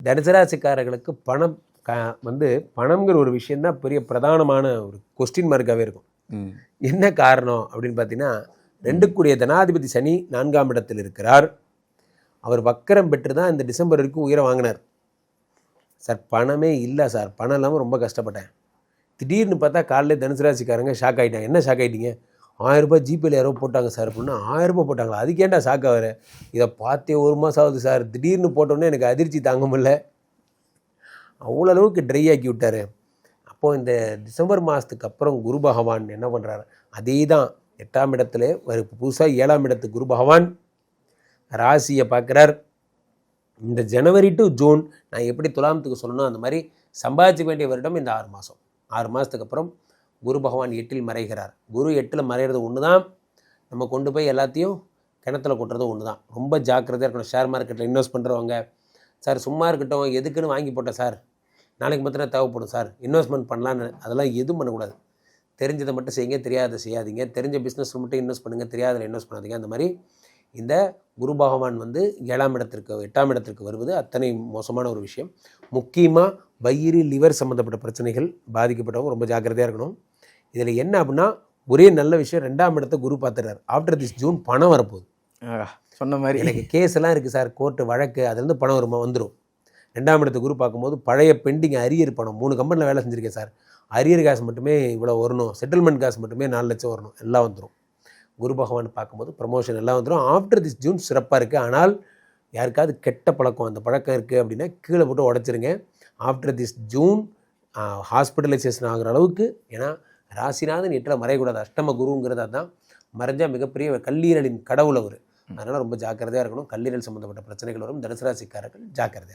தனுசு ராசிக்காரர்களுக்கு பணம் வந்து பணம்ங்கிற ஒரு விஷயந்தான் பெரிய பிரதானமான ஒரு கொஸ்டின் மார்க்காகவே இருக்கும். என்ன காரணம் அப்படின்னு பார்த்தீங்கன்னா, 2 தனாதிபதி சனி 4ஆம் இடத்தில் இருக்கிறார். அவர் வக்கரம் பெற்று தான் இந்த டிசம்பர் வரைக்கும் உயரம் வாங்கினார். சார் பணமே இல்லை சார், பணம் இல்லாமல் ரொம்ப கஷ்டப்பட்டேன். திடீர்னு பார்த்தா காலையில் தனுசு ராசிக்காரங்க ஷாக் ஆகிட்டாங்க. என்ன ஷாக் ஆகிட்டீங்க? 1000 ரூபாய் ஜிபேல யாரோ போட்டாங்க சார் அப்படின்னா, 1000 ரூபாய் போட்டாங்களா? அதுக்கேண்டா ஷாக் ஆகிற? இதை பார்த்தே 1 மாதம் ஆகுது சார். திடீர்னு போட்டோன்னே எனக்கு அதிர்ச்சி தாங்க முடியல. அவ்வளோ அளவுக்கு ட்ரை ஆக்கி விட்டார். அப்போது இந்த டிசம்பர் மாதத்துக்கு அப்புறம் குரு பகவான் என்ன பண்ணுறாரு? அதே தான் 8ஆம் இடத்துல புதுசாக 7ஆம் இடத்துக்கு குரு பகவான் ராசியை பார்க்குறார். இந்த ஜனவரி டு ஜூன் நான் எப்படி துலாமத்துக்கு சொல்லணும் அந்த மாதிரி சம்பாதிக்க வேண்டிய வருடம் இந்த 6 மாதம். 6 மாதத்துக்கு அப்புறம் குரு பகவான் 8இல் மறைகிறார். குரு 8இல் மறைகிறது ஒன்று தான், நம்ம கொண்டு போய் எல்லாத்தையும் கிணத்துல கொட்டுறது ஒன்று தான். ரொம்ப ஜாக்கிரதையாக இருக்கணும். ஷேர் மார்க்கெட்டில் இன்வெஸ்ட் பண்ணுறவங்க, சார் சும்மா இருக்கட்டும், எதுக்குன்னு வாங்கி போட்டேன் சார், நாளைக்கு மாத்திரம் தேவைப்படும் சார், இன்வெஸ்ட்மெண்ட் பண்ணலான்னு, அதெல்லாம் எதுவும் பண்ணக்கூடாது. தெரிஞ்சதை மட்டும் செய்யுங்க, தெரியாத செய்யாதீங்க. தெரிஞ்ச பிஸ்னஸில் மட்டும் இன்வெஸ்ட் பண்ணுங்கள், தெரியாதில் இன்வெஸ்ட் பண்ணாதீங்க. அந்த மாதிரி இந்த குரு பகவான் வந்து 7ஆம் இடத்திற்கு 8ஆம் இடத்திற்கு வருவது அத்தனை மோசமான ஒரு விஷயம். முக்கியமாக வயிறு லிவர் சம்மந்தப்பட்ட பிரச்சனைகள் பாதிக்கப்பட்டவங்க ரொம்ப ஜாக்கிரதையாக இருக்கணும். இதில் என்ன அப்படின்னா, ஒரே நல்ல விஷயம், 2ஆம் இடத்தை குரு பார்த்துறாரு. ஆஃப்டர் திஸ் ஜூன் பணம் வரப்போகுது. சொன்ன மாதிரி எனக்கு கேஸ் எல்லாம் இருக்குது சார், கோர்ட்டு வழக்கு, அதுலேருந்து பணம் வந்துடும். 2ஆம் இடத்தை குரு பார்க்கும்போது பழைய பெண்டிங் அரியர் பணம் 3 கம்பெனியில் வேலை செஞ்சுருக்கேன் சார், அரியர் காசு மட்டுமே இவ்வளோ வரணும், செட்டில்மெண்ட் காசு மட்டுமே 4 லட்சம் வரணும், எல்லாம் வந்துடும். குரு பகவான் பார்க்கும்போது ப்ரமோஷன் எல்லாம் வந்துடும். ஆஃப்டர் திஸ் ஜூன் சிறப்பாக இருக்குது. ஆனால் யாருக்காவது கெட்ட பழக்கம், அந்த பழக்கம் இருக்குது அப்படின்னா கீழே போட்டு உடச்சிருங்க. ஆஃப்டர் திஸ் ஜூன் ஹாஸ்பிட்டலைசேஷன் ஆகிற அளவுக்கு, ஏன்னா ராசிநாதன் 8ல் மறையக்கூடாது. அஷ்டம குருங்கிறது தான் மறைஞ்சால் மிகப்பெரிய கல்லீரலின் கடவுள் அவர். அதனால் ரொம்ப ஜாக்கிரதையாக இருக்கணும். கல்லீரல் சம்மந்தப்பட்ட பிரச்சனைகள் வரும். தனுசு ராசிக்காரர்கள் ஜாக்கிரதையாக.